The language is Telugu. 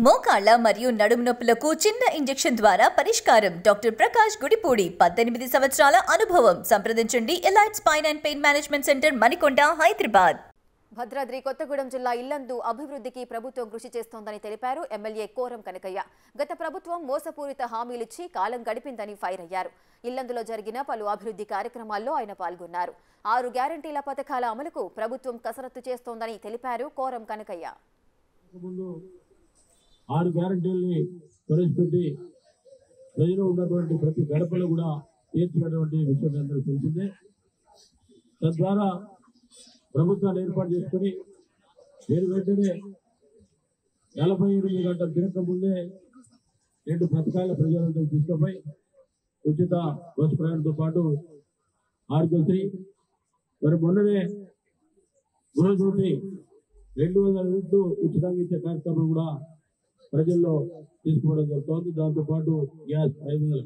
మోకాళ్ల మరియు నడుము నొప్పులకు చిన్న ఇంజెక్షన్ ద్వారా పరిష్కారం. డాక్టర్ ప్రకాష్ గుడిపూడి 18 సంవత్సరాల అనుభవం. సంప్రదించండి elite spine and pain management centre Manikonda, Hyderabad. Bhadradri Kothagudem జిల్లా ఇల్లందు అభివృద్ధికి ప్రభుత్వం కృషి చేస్తోందని తెలిపారు ఎమ్మెల్యే కోరం కనకయ్య. గత ప్రభుత్వం మోసపూరిత హామీలిచ్చి కాలం గడిపిందని ఫైర్ అయ్యారు. ఇల్లందులో జరిగిన పలు అభివృద్ధి కార్యక్రమాల్లో ఆయన పాల్గొన్నారు. 6 గ్యారంటీల పథకాల అమలుకు ప్రభుత్వం కసరత్తు చేస్తోందని తెలిపారు కోరం కనకయ్య. 6 గ్యారంటీల్ని ప్రవేశపెట్టి ప్రజలు ఉన్నటువంటి ప్రతి గడపలో కూడా తీర్చినటువంటి విషయం అందరూ తెలిసిందే. తద్వారా ప్రభుత్వాన్ని ఏర్పాటు చేసుకుని నేను వెంటనే 48 గంటల తిరగక ముందే 2 పథకాల ప్రజలందరూ తీసుకుపోయి ఉచిత బస్సు ప్రయాణంతో పాటు ఆరోగ్యశ్రీ, మరి మొన్ననే గృహజ్యోతి 200 యూనిట్లు ఉచితంగా ఇచ్చే కార్యక్రమం కూడా ప్రజల్లో తీసుకోవడం జరుగుతోంది. దాంతోపాటు గ్యాస్ 500